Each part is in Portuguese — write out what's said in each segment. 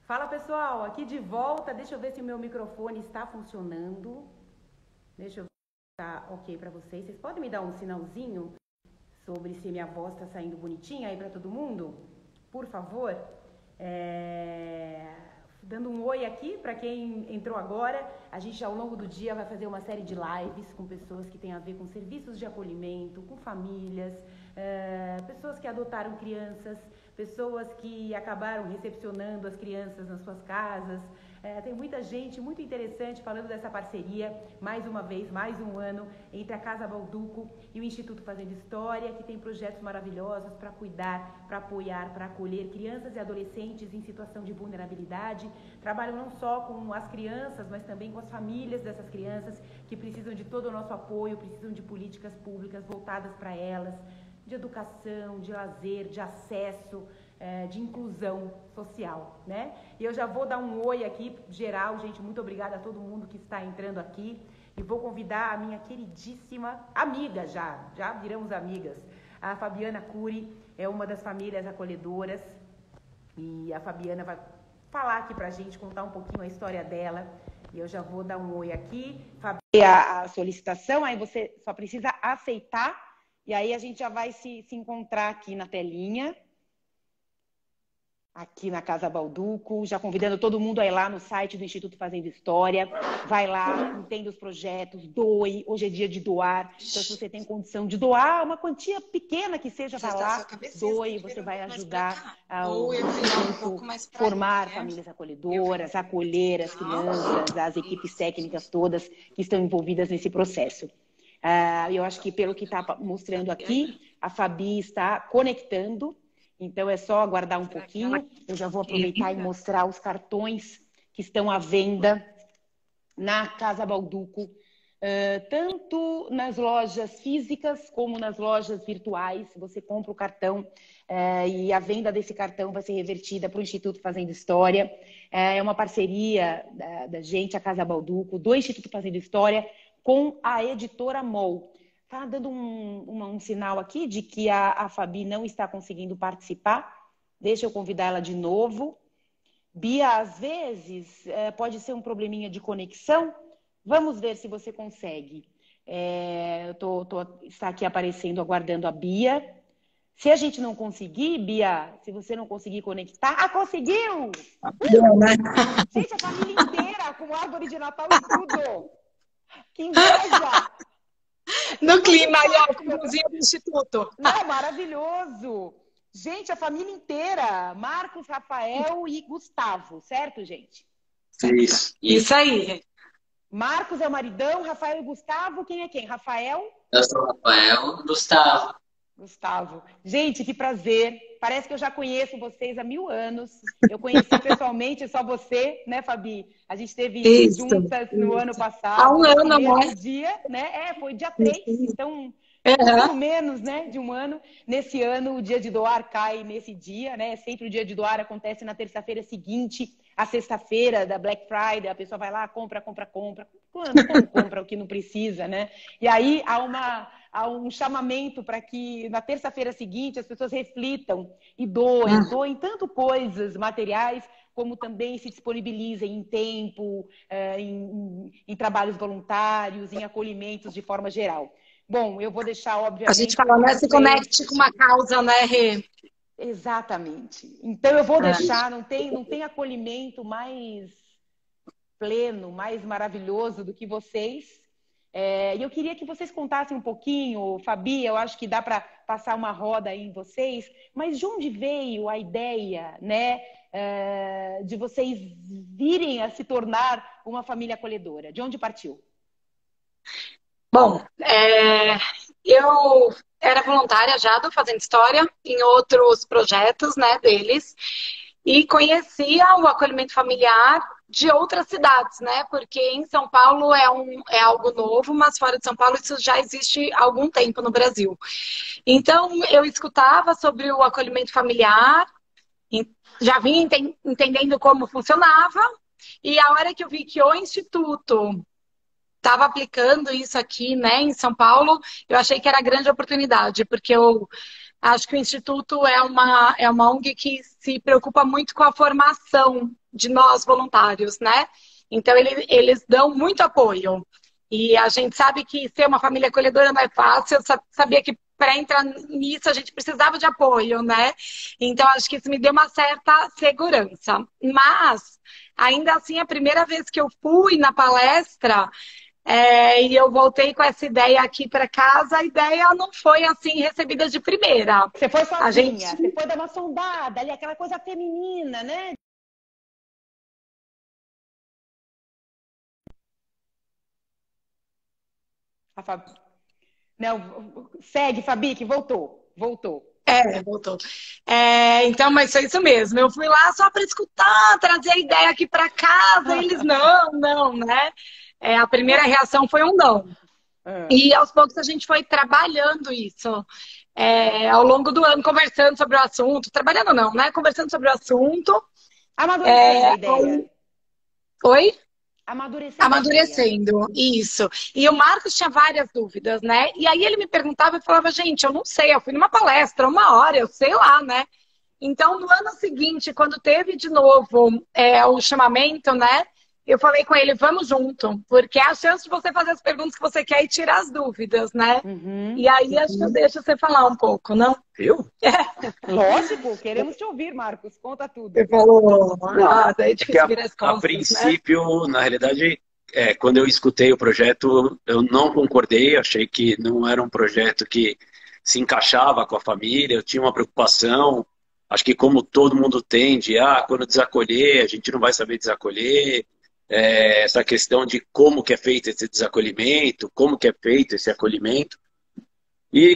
Fala pessoal, aqui de volta. Deixa eu ver se o meu microfone está funcionando. Deixa eu ver se tá ok para vocês. Vocês podem me dar um sinalzinho sobre se minha voz está saindo bonitinha aí para todo mundo? Por favor. Dando um oi aqui para quem entrou agora. A gente ao longo do dia vai fazer uma série de lives com pessoas que têm a ver com serviços de acolhimento, com famílias, pessoas que adotaram crianças, pessoas que acabaram recepcionando as crianças nas suas casas. Tem muita gente muito interessante falando dessa parceria, mais uma vez, mais um ano, entre a Casa Balduco e o Instituto Fazendo História, que tem projetos maravilhosos para cuidar, para apoiar, para acolher crianças e adolescentes em situação de vulnerabilidade. Trabalham não só com as crianças, mas também com as famílias dessas crianças que precisam de todo o nosso apoio, precisam de políticas públicas voltadas para elas, de educação, de lazer, de acesso, de inclusão social, né? E eu já vou dar um oi aqui, geral, gente, muito obrigada a todo mundo que está entrando aqui. E vou convidar a minha queridíssima amiga, já viramos amigas, a Fabiana Cury, é uma das famílias acolhedoras. E a Fabiana vai falar aqui pra gente, contar um pouquinho a história dela. E eu já vou dar um oi aqui. A solicitação, aí você só precisa aceitar. E aí a gente já vai se encontrar aqui na telinha. Aqui na Casa Balduco, já convidando todo mundo a ir lá no site do Instituto Fazendo História, vai lá, entenda os projetos, doe, hoje é dia de doar, então se você tem condição de doar, uma quantia pequena que seja, vai lá, doe, você vai ajudar ao Instituto formar famílias acolhedoras, acolher as crianças, as equipes técnicas todas que estão envolvidas nesse processo. Eu acho que pelo que está mostrando aqui, a Fabi está conectando. Então, é só aguardar um pouquinho. Eu já vou aproveitar e mostrar os cartões que estão à venda na Casa Balduco, tanto nas lojas físicas como nas lojas virtuais. Você compra o cartão e a venda desse cartão vai ser revertida para o Instituto Fazendo História. É uma parceria da gente, a Casa Balduco, do Instituto Fazendo História, com a editora MOL. Tá dando um sinal aqui de que a Fabi não está conseguindo participar. Deixa eu convidar ela de novo. Bia, às vezes, pode ser um probleminha de conexão. Vamos ver se você consegue. Está aqui aparecendo, aguardando a Bia. Se a gente não conseguir, Bia, se você não conseguir conectar... Ah, conseguiu! Gente, a família inteira, com árvore de Natal e tudo. Que inveja! No clima, aí, com o Museu do Instituto. Não, maravilhoso! Gente, a família inteira. Marcos, Rafael e Gustavo, certo, gente? Isso aí. Marcos é o maridão, Rafael e Gustavo. Quem é quem? Rafael? Eu sou o Rafael. Gustavo. Gustavo. Gente, que prazer. Parece que eu já conheço vocês há 1000 anos. Eu conheci pessoalmente só você, né, Fabi? A gente esteve juntas no ano passado. Há um ano, né? Dia, né? Foi dia 3, então... Pelo menos, né, de um ano. Nesse ano, o dia de doar cai nesse dia, né? Sempre o dia de doar acontece na terça-feira seguinte, a sexta-feira da Black Friday. A pessoa vai lá, compra. Quando compra o que não precisa, né? E aí há um chamamento para que na terça-feira seguinte as pessoas reflitam e doem tanto coisas materiais, como também se disponibilizem em tempo, em trabalhos voluntários, em acolhimentos de forma geral. Bom, eu vou deixar, obviamente... A gente fala, né? Se conecte com uma causa, né, Rê? Exatamente. Então, eu vou deixar, não tem acolhimento mais pleno, mais maravilhoso do que vocês. E eu queria que vocês contassem um pouquinho, Fabi, eu acho que dá para passar uma roda aí em vocês, mas de onde veio a ideia, né, de vocês virem a se tornar uma família acolhedora? De onde partiu? Bom, eu era voluntária já do Fazendo História em outros projetos, né, deles, e conhecia o acolhimento familiar de outras cidades, né, porque em São Paulo é algo novo, mas fora de São Paulo isso já existe há algum tempo no Brasil. Então, eu escutava sobre o acolhimento familiar, já vinha entendendo como funcionava, e a hora que eu vi que o Instituto estava aplicando isso aqui, né, em São Paulo, eu achei que era grande oportunidade, porque eu acho que o Instituto é uma ONG que se preocupa muito com a formação de nós voluntários, né? Então, eles dão muito apoio. E a gente sabe que ser uma família acolhedora não é fácil. Eu sabia que para entrar nisso a gente precisava de apoio, né? Então, acho que isso me deu uma certa segurança. Mas, ainda assim, a primeira vez que eu fui na palestra, e eu voltei com essa ideia aqui para casa, a ideia não foi assim recebida de primeira. Você foi sozinha, gente... você foi dar uma sondada ali, aquela coisa feminina, né? A Fabi... Não, segue, Fabi, que voltou. Voltou. Voltou. Então, mas foi isso mesmo. Eu fui lá só para escutar, trazer a ideia aqui para casa. E eles, não, né? A primeira reação foi um não. E aos poucos a gente foi trabalhando isso. Ao longo do ano, conversando sobre o assunto. Trabalhando não, né? Conversando sobre o assunto. Amadurecendo a ideia. Oi? Amadurecendo, isso. E o Marcos tinha várias dúvidas, né? E aí ele me perguntava e falava, gente, eu não sei, eu fui numa palestra, 1 hora, eu sei lá, né? Então, no ano seguinte, quando teve de novo o chamamento, né? Eu falei com ele, vamos junto, porque é a chance de você fazer as perguntas que você quer e tirar as dúvidas, né? E aí, acho que eu deixo você falar um pouco, não? Eu? Lógico, queremos te ouvir, Marcos, conta tudo. Você falou nada, é difícil virar as costas, a princípio, na realidade, quando eu escutei o projeto, eu não concordei, achei que não era um projeto que se encaixava com a família, eu tinha uma preocupação, acho que como todo mundo tem, de quando desacolher, a gente não vai saber desacolher, essa questão de como que é feito esse desacolhimento, como que é feito esse acolhimento.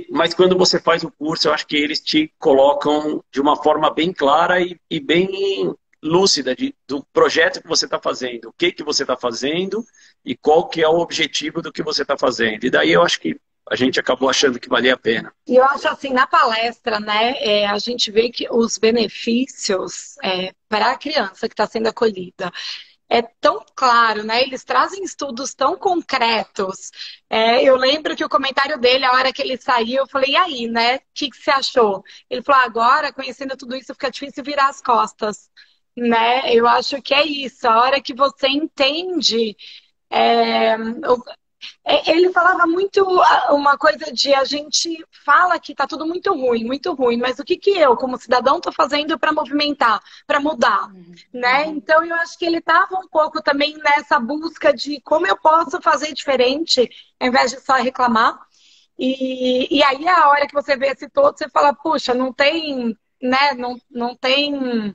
Mas quando você faz o curso, eu acho que eles te colocam de uma forma bem clara e bem lúcida do projeto que você está fazendo, o que você está fazendo e qual que é o objetivo do que você está fazendo. E daí eu acho que a gente acabou achando que valia a pena. E eu acho assim, na palestra, né, a gente vê que os benefícios para a criança que está sendo acolhida é tão claro, né? Eles trazem estudos tão concretos. Eu lembro que o comentário dele, a hora que ele saiu, eu falei, e aí, né? O que você achou? Ele falou, agora, conhecendo tudo isso, fica difícil virar as costas, né? Eu acho que é isso. A hora que você entende... Ele falava muito uma coisa de a gente fala que tá tudo muito ruim, mas o que eu, como cidadão, tô fazendo para movimentar, para mudar, né? Então eu acho que ele tava um pouco também nessa busca de como eu posso fazer diferente, ao invés de só reclamar. E aí a hora que você vê esse todo, você fala, puxa, não tem, né? Não tem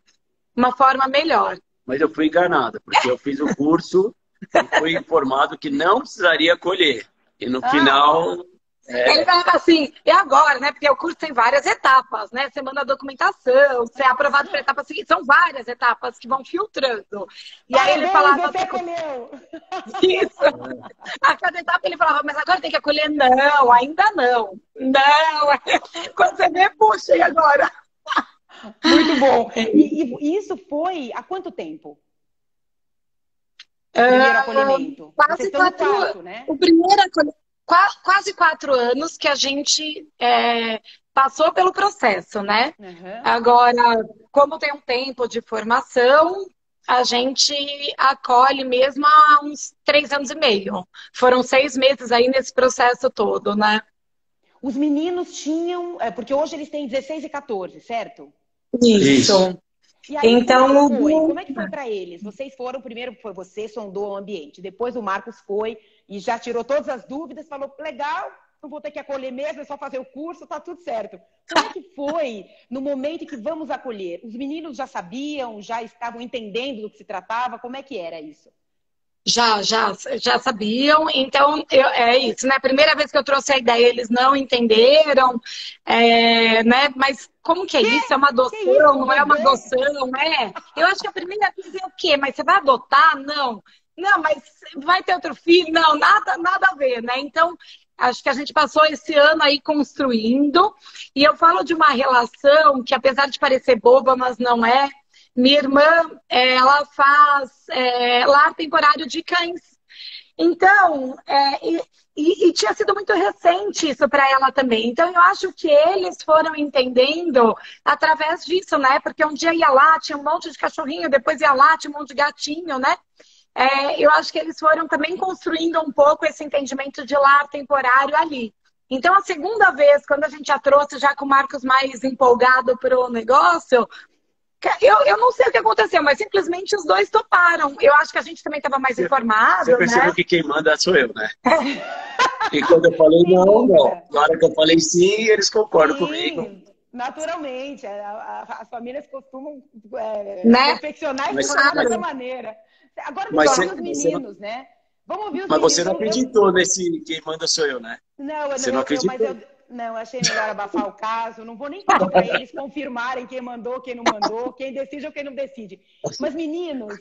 uma forma melhor. Mas eu fui enganada, porque eu fiz o curso e fui informado que não precisaria colher. E no final... Ele falava assim, e agora, né? Porque o curso tem várias etapas, né? Você manda a documentação, você é aprovado para a etapa seguinte. São várias etapas que vão filtrando. E aí ele falava... Você colheu! Isso! A cada etapa ele falava, mas agora tem que acolher? Não, ainda não. Não! Quando você vê, puxa, e agora? Muito bom. E isso foi há quanto tempo? Primeiro acolhimento. Quase 4, né? O primeiro acolhimento, quase 4 anos que a gente passou pelo processo, né? Agora, como tem um tempo de formação, a gente acolhe mesmo há uns 3 anos e meio. Foram 6 meses aí nesse processo todo, né? Os meninos tinham... Porque hoje eles têm 16 e 14, certo? Isso. E aí, então, como é que foi para eles? Vocês foram, primeiro foi você, sondou o ambiente. Depois o Marcos foi e já tirou todas as dúvidas, falou, legal, não vou ter que acolher mesmo, é só fazer o curso, tá tudo certo. Como é que foi no momento em que vamos acolher? Os meninos já sabiam, já estavam entendendo do que se tratava? Como é que era isso? Já sabiam, então é isso, né? Primeira vez que eu trouxe a ideia, eles não entenderam, né? Mas como que é isso? É uma adoção, não é uma adoção, né? Eu acho que a primeira vez é o quê? Mas você vai adotar? Não. Não, mas vai ter outro filho? Não, nada a ver, né? Então, acho que a gente passou esse ano aí construindo, e eu falo de uma relação que, apesar de parecer boba, mas não é. Minha irmã, ela faz lar temporário de cães. Então, e tinha sido muito recente isso para ela também. Então, eu acho que eles foram entendendo através disso, né? Porque um dia ia lá, tinha um monte de cachorrinho, depois ia lá, tinha um monte de gatinho, né? Eu acho que eles foram também construindo um pouco esse entendimento de lar temporário ali. Então, a segunda vez, quando a gente já trouxe, já com o Marcos mais empolgado para o negócio, eu não sei o que aconteceu, mas simplesmente os dois toparam. Eu acho que a gente também estava mais informado, Você percebeu, né? que quem manda sou eu, né? E quando eu falei Sem não, não. dúvida. Na hora que eu falei sim, eles concordam comigo. Sim, naturalmente. As famílias costumam Né? confeccionar esse Mas, programa mas, dessa maneira. Agora deixa mas, eu você, ouvir os você não, meninos, né? Vamos ouvir os mas você meninos. não acreditou nesse quem manda sou eu, né? Não, Você não acreditou. não, achei melhor abafar o caso. Não vou nem pedir para eles confirmarem quem mandou, quem não mandou, quem decide ou quem não decide. Mas, meninos,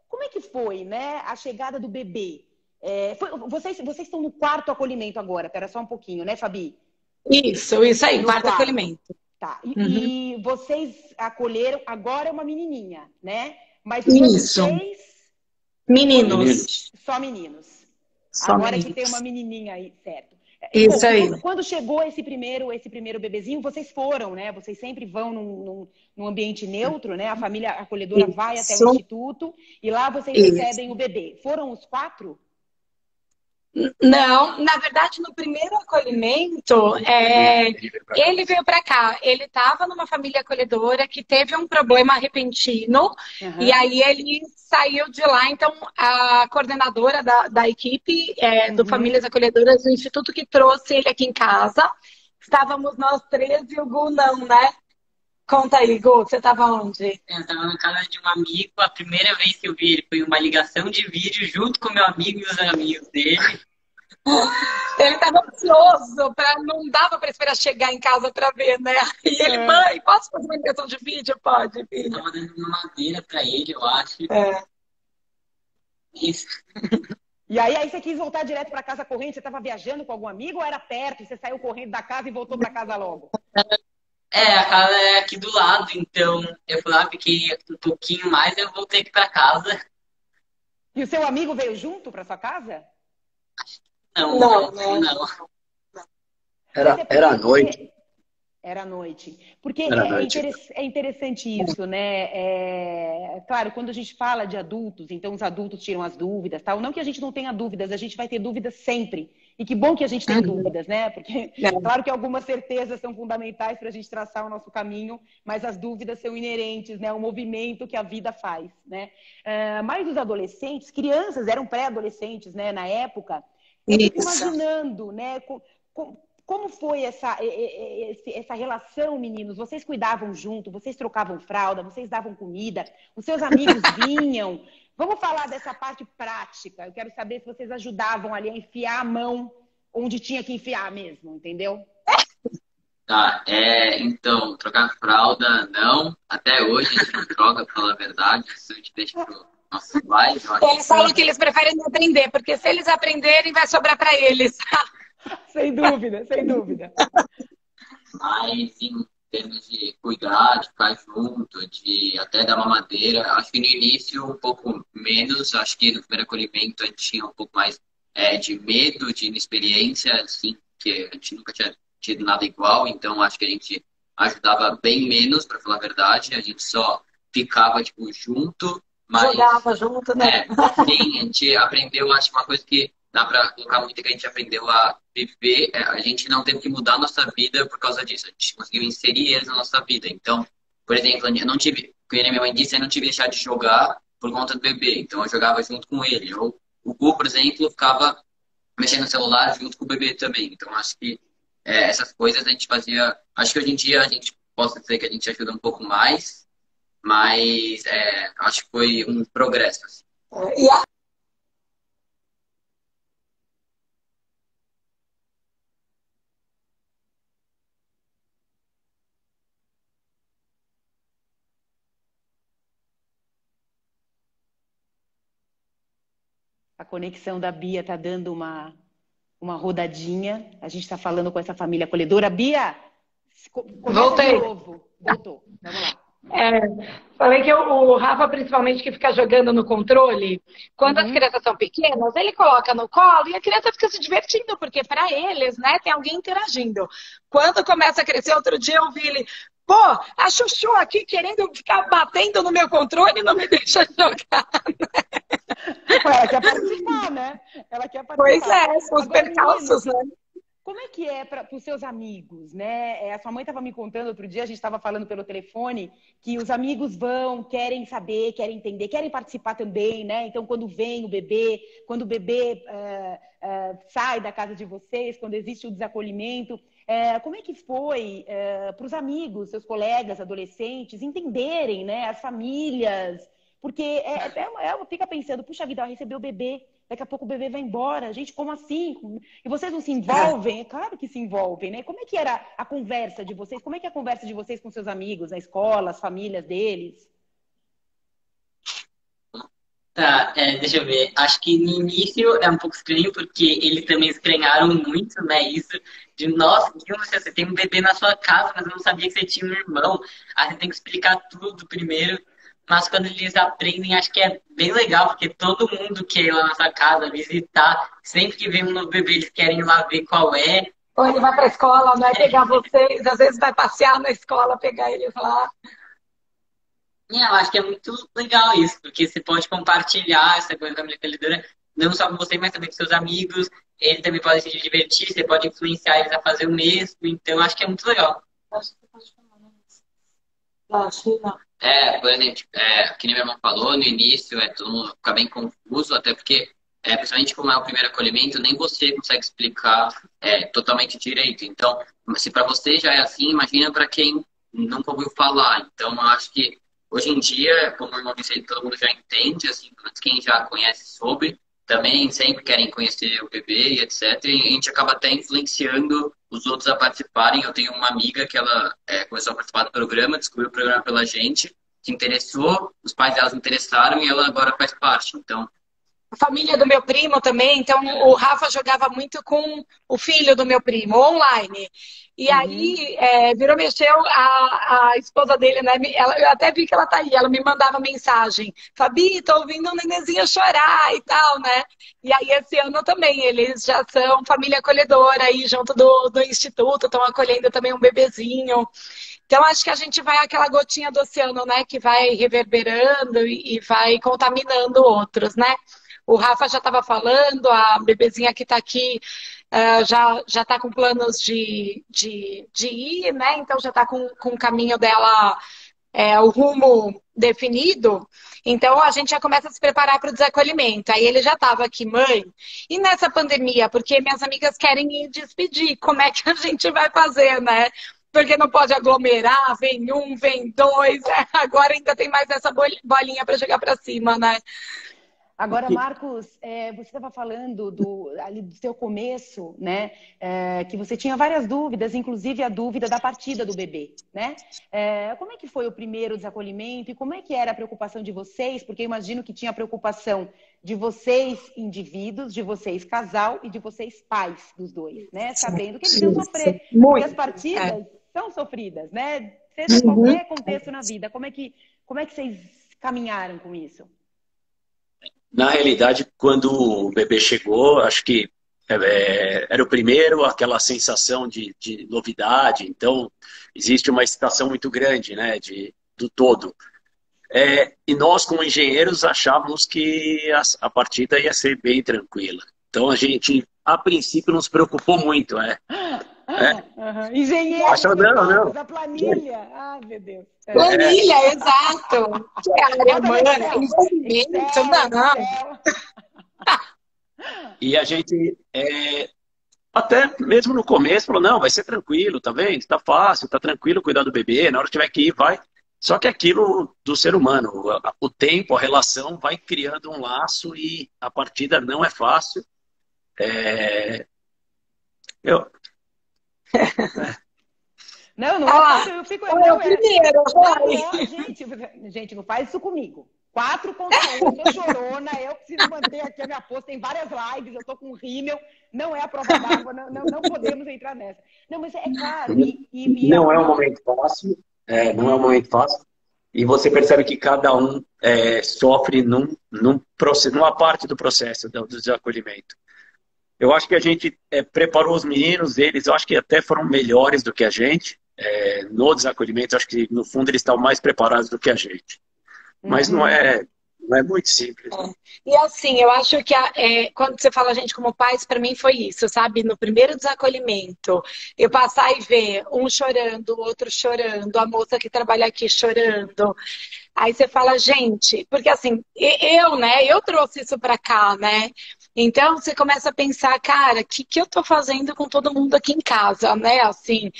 como é que foi, né, a chegada do bebê? Vocês estão no quarto acolhimento agora. Espera só um pouquinho, né, Fabi? Isso aí, No quarto quarto. acolhimento. Tá. Uhum. E vocês acolheram, agora é uma menininha, né? Mas os outros Isso. três foram Meninos. Meninos. só meninos. Só Agora que tem uma meninos. menininha aí, certo. Bom, Isso e aí. quando chegou esse primeiro bebezinho, vocês foram, né? Vocês sempre vão num ambiente neutro, né? A família acolhedora vai até o Isso. instituto e lá vocês Isso. recebem o bebê. Foram os 4? Não, na verdade, no primeiro acolhimento, ele veio para cá. Ele estava numa família acolhedora que teve um problema repentino, e Aham. aí ele saiu de lá. Então, a coordenadora da equipe do Famílias Uhum. Acolhedoras do Instituto que trouxe ele aqui em casa. Estávamos nós três e o Gu não, né? Conta aí, Gu, você estava onde? Eu tava na casa de um amigo, a primeira vez que eu vi ele foi uma ligação de vídeo junto com meu amigo e os amigos dele. Ele estava ansioso, não dava para esperar chegar em casa para ver, né? E ele, mãe, posso fazer uma ligação de vídeo? Pode, filho. Tava dando uma madeira pra ele, eu acho. É. Isso. E aí você quis voltar direto para casa correndo? Você estava viajando com algum amigo ou era perto? Você saiu correndo da casa e voltou para casa logo? A casa é aqui do lado, então eu fui lá, fiquei um pouquinho mais, eu voltei aqui pra casa. E o seu amigo veio junto para sua casa? Não, Não, não, né? não. Era à noite. Era à noite. Porque Era à noite. é interessante isso, né? Claro, quando a gente fala de adultos, então os adultos tiram as dúvidas, tal. Não que a gente não tenha dúvidas, a gente vai ter dúvidas sempre. E que bom que a gente tem dúvidas, né? Porque, claro que algumas certezas são fundamentais para a gente traçar o nosso caminho, mas as dúvidas são inerentes, né? O movimento que a vida faz, né? Mas os adolescentes, crianças, eram pré-adolescentes, né? Na época, eu fico Isso. imaginando, né? Como foi essa relação, meninos? Vocês cuidavam junto, vocês trocavam fralda, vocês davam comida, os seus amigos vinham. Vamos falar dessa parte prática. Eu quero saber se vocês ajudavam ali a enfiar a mão onde tinha que enfiar mesmo, entendeu? Tá, então, trocar fralda, não. Até hoje a gente não troca, pra falar a verdade. Isso a gente deixa pro nossos pais. Eu acho. Eles falam que eles preferem não aprender, porque se eles aprenderem, vai sobrar para eles. Sem dúvida, sem dúvida. Mas em termos de cuidar, de ficar junto, de até dar mamadeira, acho que no início um pouco menos. Acho que no primeiro acolhimento a gente tinha um pouco mais de medo, de inexperiência, assim, que a gente nunca tinha tido nada igual. Então acho que a gente ajudava bem menos, para falar a verdade. A gente só ficava, tipo, junto. Mas, Jogava junto, né? sim, a gente aprendeu, acho que uma coisa que dá pra colocar muito, que a gente aprendeu a viver, a gente não teve que mudar a nossa vida por causa disso, a gente conseguiu inserir eles na nossa vida. Então, por exemplo, eu não tive, como a minha mãe disse, eu não tive que deixar de jogar por conta do bebê, então eu jogava junto com ele. Ou o Gu, por exemplo, ficava mexendo no celular junto com o bebê também. Então, acho que essas coisas a gente fazia, acho que hoje em dia a gente possa dizer que a gente ajuda um pouco mais, mas acho que foi um progresso, assim. E A conexão da Bia tá dando uma rodadinha. A gente está falando com essa família acolhedora. Bia, começa Voltei. de novo. Voltou. Vamos lá. Falei que o Rafa, principalmente, que fica jogando no controle, quando as crianças são pequenas, ele coloca no colo e a criança fica se divertindo, porque para eles, né, tem alguém interagindo. Quando começa a crescer, outro dia eu vi ele, pô, a Chuchu aqui querendo ficar batendo no meu controle e não me deixa jogar. Ela quer participar, né? Ela quer participar. Pois é, são os Agora, percalços, né? como é que é para os seus amigos, né? A sua mãe estava me contando outro dia, a gente estava falando pelo telefone, que os amigos vão, querem saber, querem entender, querem participar também, né? Então, quando vem o bebê, quando o bebê sai da casa de vocês, quando existe o desacolhimento, como é que foi para os amigos, seus colegas, adolescentes, entenderem, né? As famílias, porque fica pensando, puxa vida, vai receber o bebê. Daqui a pouco o bebê vai embora. Gente, como assim? E vocês não se envolvem? É claro que se envolvem, né? Como é que era a conversa de vocês? Como é que é a conversa de vocês com seus amigos, na escola, as famílias deles? Tá, deixa eu ver. Acho que no início é um pouco estranho, porque eles também estranharam muito, né? Isso de, nossa, você tem um bebê na sua casa, mas eu não sabia que você tinha um irmão. Aí você tem que explicar tudo primeiro. Mas quando eles aprendem, acho que é bem legal, porque todo mundo quer ir lá na sua casa visitar. Sempre que vem um novo bebê, eles querem ir lá ver qual é. Ou ele vai para a escola, não é pegar vocês, às vezes vai passear na escola, pegar eles lá. Eu acho que é muito legal isso, porque você pode compartilhar essa coisa da acolhedora, não só com você, mas também com seus amigos. Eles também podem se divertir, você pode influenciar eles a fazer o mesmo. Então, acho que é muito legal. Acho que pode falar isso. Acho que não. Por exemplo, que nem meu irmão falou, no início todo mundo fica bem confuso, até porque, principalmente como é o primeiro acolhimento, nem você consegue explicar totalmente direito. Então, se para você já é assim, imagina para quem nunca ouviu falar. Então, eu acho que hoje em dia, como o irmão disse, todo mundo já entende, assim, pelo menos quem já conhece sobre, também sempre querem conhecer o bebê e etc. E a gente acaba até influenciando os outros a participarem. Eu tenho uma amiga que ela começou a participar do programa, descobriu o programa pela gente, se interessou, os pais dela se interessaram e ela agora faz parte. Então, a família do meu primo também, então o Rafa jogava muito com o filho do meu primo, online. E aí, virou, mexeu, a esposa dele, né? Eu até vi que ela tá aí, ela me mandava mensagem. Fabi, tô ouvindo um nenenzinho chorar e tal, né? E aí, esse ano também, eles já são família acolhedora aí, junto do instituto, estão acolhendo também um bebezinho. Então, acho que a gente vai aquela gotinha do oceano, né? Que vai reverberando e vai contaminando outros, né? O Rafa já estava falando, a bebezinha que está aqui já está com planos de ir, né? Então já está com o caminho dela, o rumo definido. Então a gente já começa a se preparar para o desacolhimento. Aí ele já estava aqui, mãe, e nessa pandemia, porque minhas amigas querem ir despedir, como é que a gente vai fazer, né? Porque não pode aglomerar, vem um, vem dois, agora ainda tem mais essa bolinha para jogar para cima, né? Agora, Marcos, você estava falando ali do seu começo, né? Que você tinha várias dúvidas, inclusive a dúvida da partida do bebê, né? Como é que foi o primeiro desacolhimento e como é que era a preocupação de vocês? Porque eu imagino que tinha a preocupação de vocês, indivíduos, de vocês, casal, e de vocês, pais dos dois, né? Sabendo que eles iam sofrer. Porque as partidas são sofridas, né? Seja qualquer contexto na vida. Como é que vocês caminharam com isso? Na realidade, quando o bebê chegou, acho que era o primeiro, aquela sensação de novidade. Então, existe uma excitação muito grande, né, do todo. E nós, como engenheiros, achávamos que a partida ia ser bem tranquila. Então, a gente, a princípio, não se preocupou muito, Engenheiro, achou, não. da planilha. Ah, meu Deus. Planilha, exato. Que área humana, envolvimento, não. E a gente, até mesmo no começo, falou, não, vai ser tranquilo, tá vendo? Tá fácil, tá tranquilo cuidar do bebê, na hora que tiver que ir, vai. Só que aquilo do ser humano, o tempo, a relação vai criando um laço e a partida não é fácil. Não é fácil, eu fico... É o primeiro, gente, não faz isso comigo. 4 contra 1, eu sou chorona, eu preciso manter aqui a minha posta, tem várias lives, eu tô com rímel, não é a prova d'água, não podemos entrar nessa. Não, mas é claro. Não é um momento fácil, não é um momento fácil. e você percebe que cada um sofre numa parte do processo do desacolhimento. Eu acho que a gente preparou os meninos, eles eu acho que até foram melhores do que a gente no desacolhimento. Eu acho que, no fundo, eles estão mais preparados do que a gente. Mas não é muito simples. Né? E assim, eu acho que quando você fala a gente como pais, para mim foi isso, sabe? No primeiro desacolhimento, eu passar e ver um chorando, o outro chorando, a moça que trabalha aqui chorando. Aí você fala, gente, porque assim, eu trouxe isso para cá, né? Então você começa a pensar, cara, o que eu tô fazendo com todo mundo aqui em casa, né? Assim,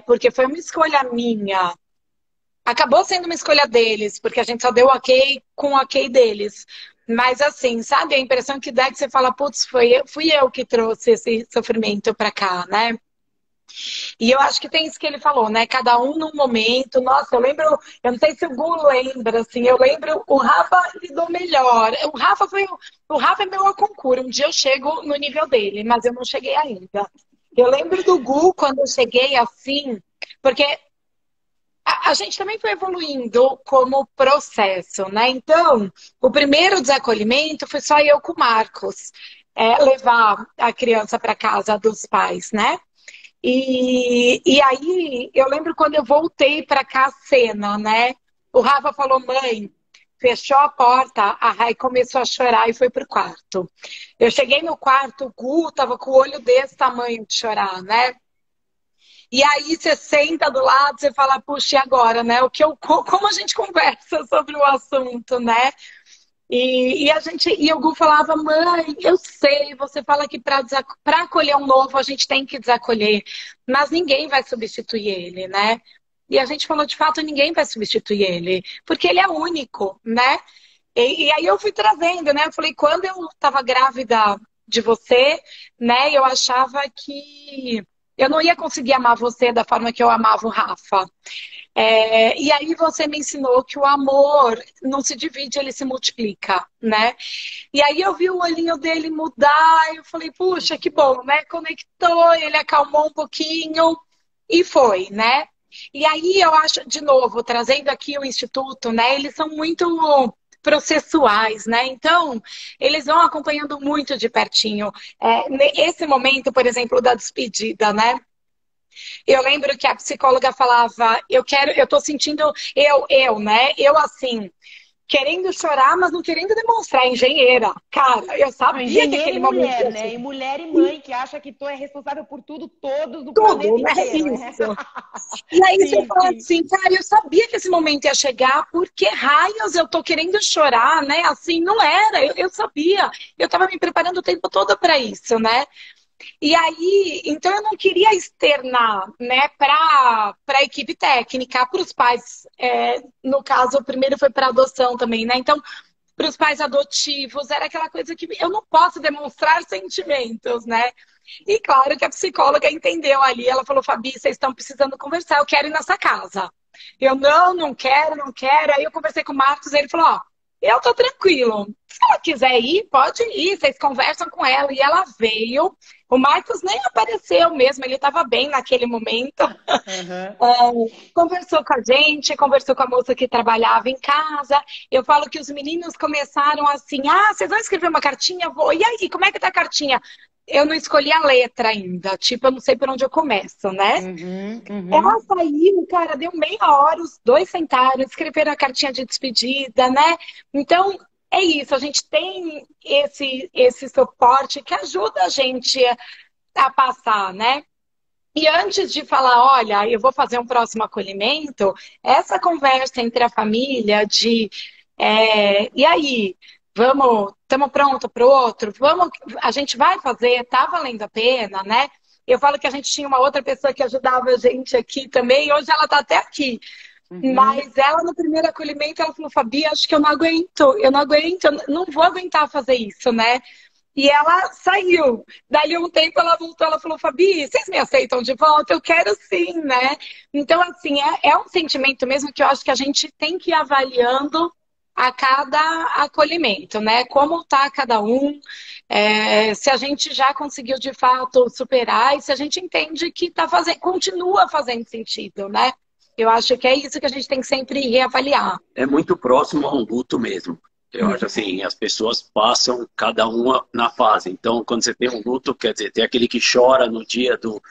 porque foi uma escolha minha. Acabou sendo uma escolha deles, porque a gente só deu ok com o ok deles. Mas assim, sabe, a impressão que dá é que você fala, putz, fui eu que trouxe esse sofrimento pra cá, né? E eu acho que tem isso que ele falou, né? Cada um num momento. Nossa, eu lembro, eu não sei se o Gu lembra, assim, eu lembro, o Rafa lidou melhor. O Rafa é meu concurso. Um dia eu chego no nível dele, mas eu não cheguei ainda. Eu lembro do Gu quando eu cheguei assim, porque a gente também foi evoluindo como processo, né? Então, o primeiro desacolhimento foi só eu com o Marcos, levar a criança para casa dos pais, né? E aí, eu lembro quando eu voltei para cá a cena, né? O Rafa falou, mãe, fechou a porta, a Rai começou a chorar e foi pro quarto. Eu cheguei no quarto, o Gu tava com o olho desse tamanho de chorar, né? E aí você senta do lado, você fala, puxa, e agora, né? Como a gente conversa sobre o assunto, né? E o Gu falava, mãe, eu sei, você fala que para acolher um novo a gente tem que desacolher, mas ninguém vai substituir ele, né? E a gente falou, de fato, ninguém vai substituir ele, porque ele é único, né? E aí eu fui trazendo, né? Eu falei, quando eu estava grávida de você, né? Eu achava que eu não ia conseguir amar você da forma que eu amava o Rafa. E aí você me ensinou que o amor não se divide, ele se multiplica, né? E aí eu vi o olhinho dele mudar, eu falei, puxa, que bom, né? Conectou, ele acalmou um pouquinho e foi, né? E aí eu acho, de novo, trazendo aqui o Instituto, né? Eles são muito processuais, né? Então, eles vão acompanhando muito de pertinho. Esse momento, por exemplo, da despedida, né? Eu lembro que a psicóloga falava, eu tô sentindo, né? Eu assim, querendo chorar, mas não querendo demonstrar, engenheira. Cara, eu sabia que aquele momento... mulher, né? E mulher e mãe que acha que tu é responsável por tudo, todos do tudo, planeta né? inteiro, Isso. Né? E aí você fala assim, cara, eu sabia que esse momento ia chegar, porque raios eu tô querendo chorar, né? Assim, não era, eu sabia. Eu tava me preparando o tempo todo para isso, né? E aí, então eu não queria externar, né, para a equipe técnica, para os pais. No caso, o primeiro foi para adoção também, né? Então, para os pais adotivos, era aquela coisa que eu não posso demonstrar sentimentos, né? E claro que a psicóloga entendeu ali, ela falou, Fabi, vocês estão precisando conversar, eu quero ir nessa casa. Eu não quero, não quero. Aí eu conversei com o Marcos, ele falou, ó, eu tô tranquilo. Se ela quiser ir, pode ir, vocês conversam com ela. E ela veio. O Marcos nem apareceu mesmo, ele estava bem naquele momento. Conversou com a gente, conversou com a moça que trabalhava em casa. Eu falo que os meninos começaram assim, vocês vão escrever uma cartinha? Vou. E aí, como é que tá a cartinha? Eu não escolhi a letra ainda, tipo, eu não sei por onde eu começo, né? Ela saiu, cara, deu meia hora, os dois sentaram, escreveram a cartinha de despedida, né? Então, é isso, a gente tem esse suporte que ajuda a gente a passar, né? E antes de falar, olha, eu vou fazer um próximo acolhimento, essa conversa entre a família e aí, estamos prontos para o outro? A gente vai fazer, tá valendo a pena, né? Eu falo que a gente tinha uma outra pessoa que ajudava a gente aqui também, e hoje ela está até aqui. Mas ela, no primeiro acolhimento, ela falou, Fabi, acho que eu não aguento, eu não vou aguentar fazer isso, né? E ela saiu. Dali um tempo ela voltou, ela falou, Fabi, vocês me aceitam de volta? Eu quero sim, né? Então, assim, é um sentimento mesmo que eu acho que a gente tem que ir avaliando a cada acolhimento, né? Como tá cada um, se a gente já conseguiu de fato superar e se a gente entende que continua fazendo sentido, né? Eu acho que é isso que a gente tem que sempre reavaliar. É muito próximo a um luto mesmo. Eu acho assim, as pessoas passam cada uma na fase. Então, quando você tem um luto, quer dizer, tem aquele que chora no dia do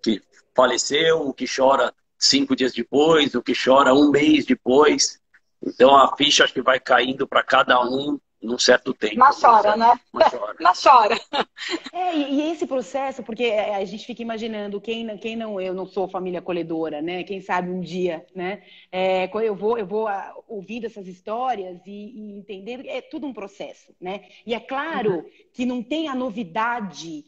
que faleceu, o que chora 5 dias depois, o que chora um mês depois. Então, a ficha acho que vai caindo para cada um num certo tempo. Mas chora, né? Mas chora. Mas chora. E esse processo, porque a gente fica imaginando, quem não, eu não sou família acolhedora, né? Quem sabe um dia, né? Quando eu vou ouvindo essas histórias e entendendo que é tudo um processo, né? E é claro que não tem a novidade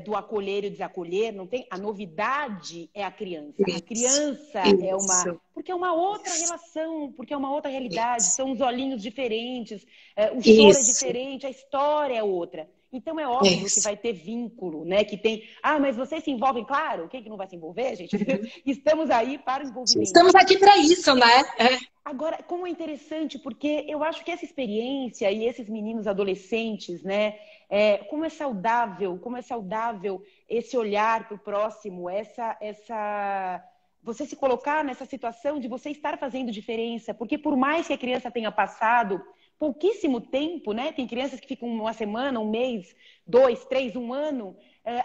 do acolher e desacolher, não tem. A novidade é a criança. A criança é uma. Porque é uma outra relação, porque é uma outra realidade, são os olhinhos diferentes, o choro é diferente, a história é outra. Então é óbvio que vai ter vínculo, né? Que tem. Ah, mas vocês se envolvem? Claro, quem que não vai se envolver, gente? Estamos aí para o envolvimento. Estamos aqui para isso, né? Agora, como é interessante, porque eu acho que essa experiência e esses meninos adolescentes, né? Como é saudável esse olhar para o próximo, você se colocar nessa situação de você estar fazendo diferença, porque por mais que a criança tenha passado pouquíssimo tempo, né? Tem crianças que ficam uma semana, um mês, 2, 3, um ano.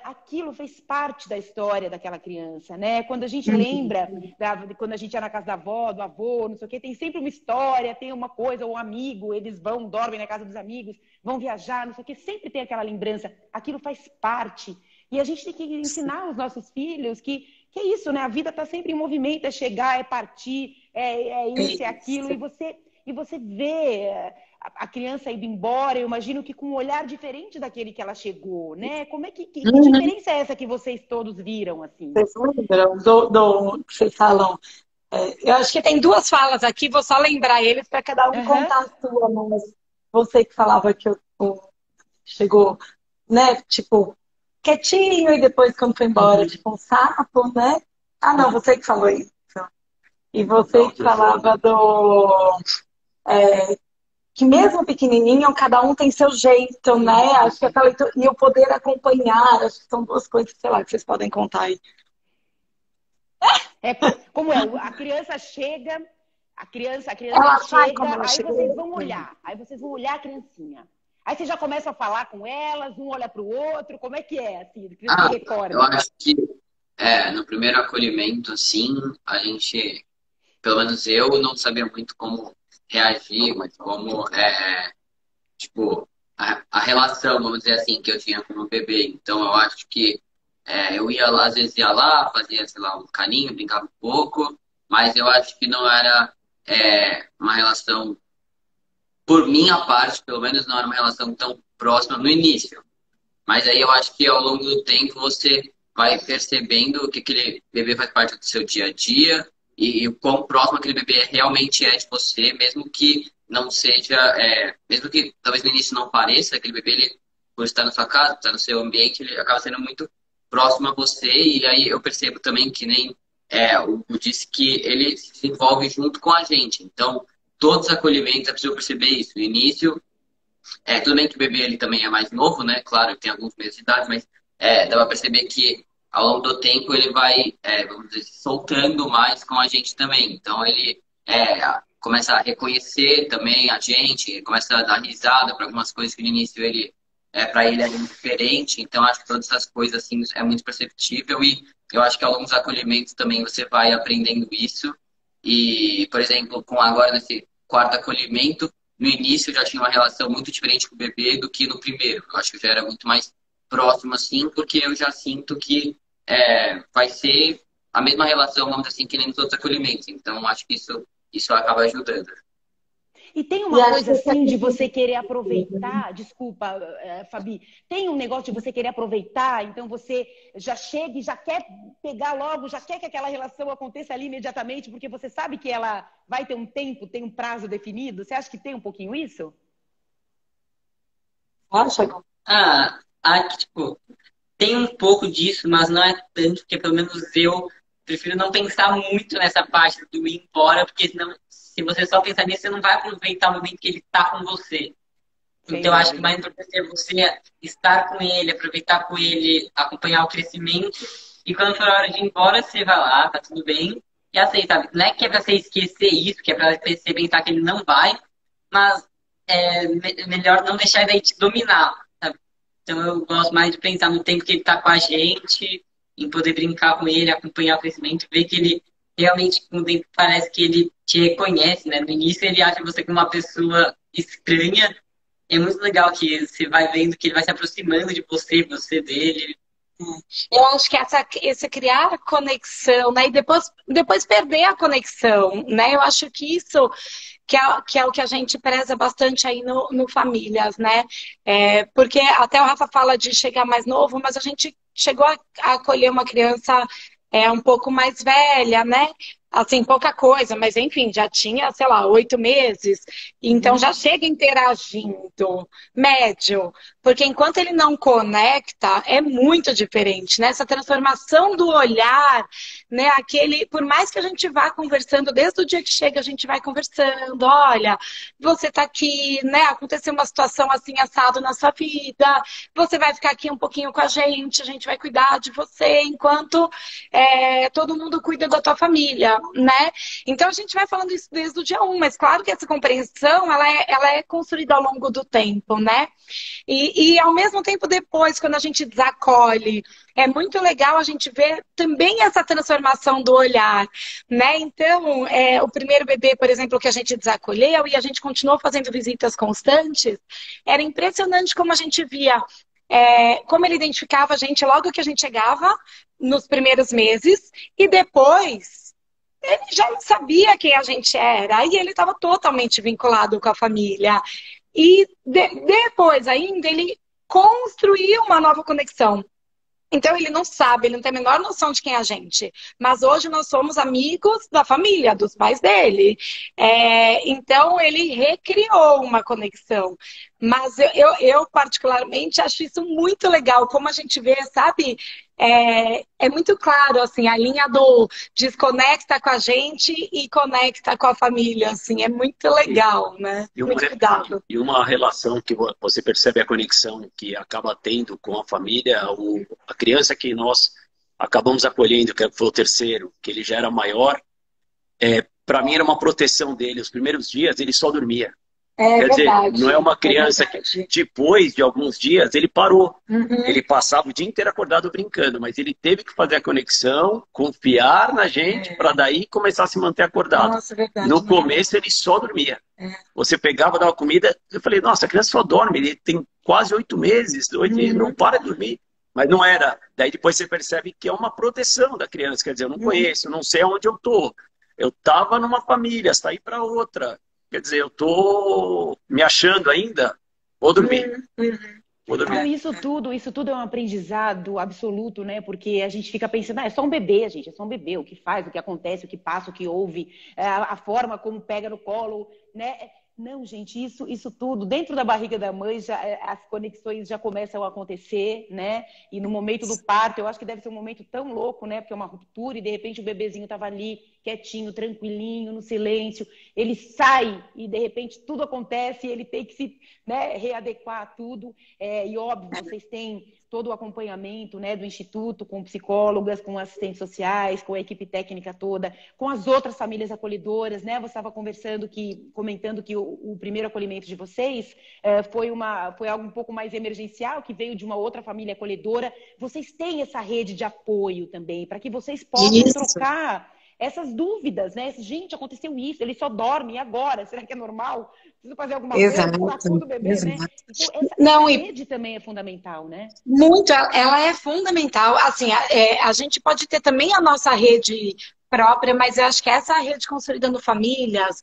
Aquilo fez parte da história daquela criança, né? Quando a gente lembra, quando a gente ia na casa da avó, do avô, não sei o quê, tem sempre uma história, tem uma coisa, ou um amigo, eles dormem na casa dos amigos, vão viajar, não sei o quê, sempre tem aquela lembrança. Aquilo faz parte. E a gente tem que ensinar aos nossos filhos que é isso, né? A vida está sempre em movimento, é chegar, é partir, é isso, é aquilo, e você vê a criança indo embora, eu imagino que com um olhar diferente daquele que ela chegou, né? Como é que diferença é essa que vocês todos viram, assim? Vocês lembram do que vocês falam? Eu acho que tem 2 falas aqui, vou só lembrar eles para cada um contar a sua, mas você que falava que chegou, né, tipo, quietinho e depois quando foi embora, tipo um sapo, né? Ah, não, você que falou isso. E você que falava que mesmo pequenininho, cada um tem seu jeito, né? Acho que aquela leitura, e o poder acompanhar, acho que são 2 coisas, sei lá, que vocês podem contar aí. Como a criança chega, Ela sai chega, como ela aí chegou. vocês vão olhar a criancinha. Aí vocês já começam a falar com elas, um olha para o outro, como é que é, assim? Eu acho que no primeiro acolhimento, assim, a gente, pelo menos eu, não sabia muito como reagir, mas como, tipo, a relação, vamos dizer assim, que eu tinha com o bebê. Então, eu acho que eu ia lá, às vezes ia lá, fazia, sei lá, um carinho, brincava um pouco, mas eu acho que não era uma relação, por minha parte, pelo menos não era uma relação tão próxima no início. Mas aí eu acho que ao longo do tempo você vai percebendo que aquele bebê faz parte do seu dia a dia e o quão próximo aquele bebê realmente é de você, mesmo que não seja, mesmo que talvez no início não pareça, aquele bebê, ele, por estar na sua casa, por estar no seu ambiente, ele acaba sendo muito próximo a você. E aí eu percebo também que nem o disse que ele se desenvolve junto com a gente. Então, todos os acolhimentos, é preciso perceber isso. No início, tudo bem que o bebê ele também é mais novo, né? Claro, tem alguns meses de idade, mas dá pra perceber que ao longo do tempo ele vai, vamos dizer, se soltando mais com a gente também. Então ele começa a reconhecer também a gente, começa a dar risada para algumas coisas que no início ele, para ele é diferente. Então acho que todas essas coisas assim é muito perceptível e eu acho que ao longo dos acolhimentos também você vai aprendendo isso. E, por exemplo, com agora nesse quarto acolhimento, no início eu já tinha uma relação muito diferente com o bebê do que no primeiro. Eu acho que já era muito mais próximo, assim, porque eu já sinto que vai ser a mesma relação, vamos dizer assim, que nem nos outros acolhimentos. Então, acho que isso acaba ajudando. E tem uma coisa assim de você querer aproveitar, desculpa, Fabi, tem um negócio de você querer aproveitar, então você já chega e já quer pegar logo, já quer que aquela relação aconteça ali imediatamente, porque você sabe que ela vai ter um tempo, tem um prazo definido. Você acha que tem um pouquinho isso? Acha? Tipo, tem um pouco disso, mas não é tanto, porque pelo menos eu prefiro não pensar muito nessa parte do ir embora, porque senão, se você só pensar nisso, você não vai aproveitar o momento que ele está com você. Então, eu acho que o mais importante é você estar com ele, aproveitar com ele, acompanhar o crescimento. E quando for a hora de ir embora, você vai lá, tá tudo bem. E assim, sabe? Não é que é pra você esquecer isso, que é pra você pensar que ele não vai, mas melhor não deixar ele aí te dominar, sabe? Então eu gosto mais de pensar no tempo que ele tá com a gente, em poder brincar com ele, acompanhar o crescimento, ver que ele realmente, com o tempo, parece que ele te reconhece, né? No início ele acha você como uma pessoa estranha. É muito legal que você vai vendo que ele vai se aproximando de você, você dele. Eu acho que esse criar conexão, né? E depois perder a conexão, né? Eu acho que isso que é o que a gente preza bastante aí no Famílias, né? Porque até o Rafa fala de chegar mais novo, mas a gente chegou a acolher uma criança um pouco mais velha, né? Assim, pouca coisa, mas enfim, já tinha, sei lá, 8 meses. Então já chega interagindo, médio. Porque enquanto ele não conecta, é muito diferente, né? Essa transformação do olhar, né? Aquele, por mais que a gente vá conversando, desde o dia que chega, a gente vai conversando, olha, você tá aqui, né? Aconteceu uma situação assim, assado na sua vida, você vai ficar aqui um pouquinho com a gente vai cuidar de você, enquanto todo mundo cuida da tua família, né? Então a gente vai falando isso desde o dia 1, mas claro que essa compreensão, ela é construída ao longo do tempo, né? E ao mesmo tempo depois, quando a gente desacolhe, é muito legal a gente ver também essa transformação do olhar, né? Então, o primeiro bebê, por exemplo, que a gente desacolheu e a gente continuou fazendo visitas constantes, era impressionante como a gente via, como ele identificava a gente logo que a gente chegava, nos primeiros meses, e depois ele já não sabia quem a gente era, e ele estava totalmente vinculado com a família. E depois ainda ele construiu uma nova conexão. Então ele não sabe, ele não tem a menor noção de quem é a gente. Mas hoje nós somos amigos da família, dos pais dele. Então ele recriou uma conexão. Mas eu particularmente acho isso muito legal, como a gente vê, sabe? É muito claro, assim, a linha do desconecta com a gente e conecta com a família, assim, é muito legal, né? Muito cuidado. E uma relação que você percebe a conexão que acaba tendo com a família, a criança que nós acabamos acolhendo, que foi o terceiro, que ele já era maior, para mim era uma proteção dele. Os primeiros dias ele só dormia. Quer verdade, dizer, não é uma criança que depois de alguns dias ele parou. Ele passava o dia inteiro acordado brincando, mas ele teve que fazer a conexão, confiar na gente para daí começar a se manter acordado. Nossa, verdade, no começo ele só dormia. Você pegava, dava comida, eu falei, nossa, a criança só dorme, ele tem quase 8 meses, ele não para de dormir. Mas não era. Daí depois você percebe que é uma proteção da criança, quer dizer, eu não conheço, não sei aonde eu tô. Eu estava numa família, saí para outra. Quer dizer, eu tô me achando ainda, vou dormir. Vou dormir. Então, isso tudo é um aprendizado absoluto, né? Porque a gente fica pensando, é só um bebê, gente, é só um bebê. O que faz, o que acontece, o que passa, o que ouve, a forma como pega no colo, né? Não, gente, isso tudo, dentro da barriga da mãe, as conexões já começam a acontecer, né? E no momento do parto, eu acho que deve ser um momento tão louco, né? Porque é uma ruptura e de repente o bebezinho estava ali, quietinho, tranquilinho, no silêncio. Ele sai e de repente tudo acontece e ele tem que se, né, readequar a tudo. E óbvio, vocês têm todo o acompanhamento, né, do Instituto, com psicólogas, com assistentes sociais, com a equipe técnica toda, com as outras famílias acolhedoras, né? Você estava comentando que o primeiro acolhimento de vocês foi algo um pouco mais emergencial, que veio de uma outra família acolhedora. Vocês têm essa rede de apoio também, para que vocês possam trocar essas dúvidas, né? Gente, aconteceu isso, ele só dorme, e agora? Será que é normal? Preciso fazer alguma coisa para o bebê, né? Então, essa rede também é fundamental, né? Muito, ela é fundamental. Assim, a gente pode ter também a nossa rede própria, mas eu acho que essa rede construída no Famílias,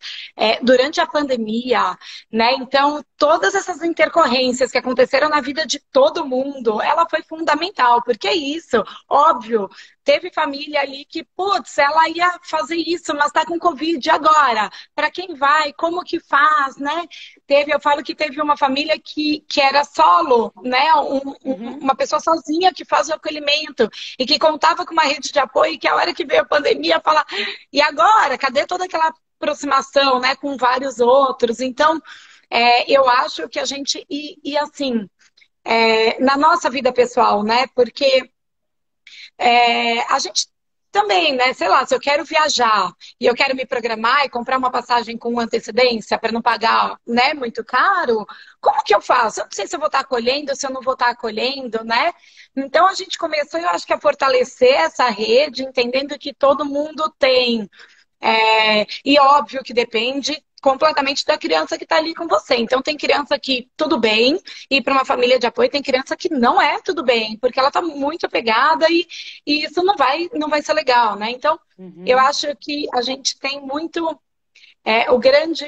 durante a pandemia, né? Então, todas essas intercorrências que aconteceram na vida de todo mundo, ela foi fundamental, porque é isso, óbvio, teve família ali que, putz, ela ia fazer isso, mas tá com Covid agora. Para quem vai? Como que faz, né? Eu falo que teve uma família que era solo, né? Uma pessoa sozinha que faz o acolhimento e que contava com uma rede de apoio e que a hora que veio a pandemia fala, e agora? Cadê toda aquela aproximação, né? Com vários outros. Então, eu acho que a gente, assim, na nossa vida pessoal, né? Porque a gente também, né? Sei lá, se eu quero viajar e eu quero me programar e comprar uma passagem com antecedência para não pagar, né, muito caro, como que eu faço? Eu não sei se eu vou estar acolhendo, se eu não vou estar acolhendo, né? Então a gente começou, eu acho que a fortalecer essa rede, entendendo que todo mundo tem. E óbvio que depende completamente da criança que está ali com você. Então, tem criança que tudo bem, e para uma família de apoio, tem criança que não é tudo bem, porque ela está muito apegada e isso não vai ser legal, né? Então, eu acho que a gente tem muito. O grande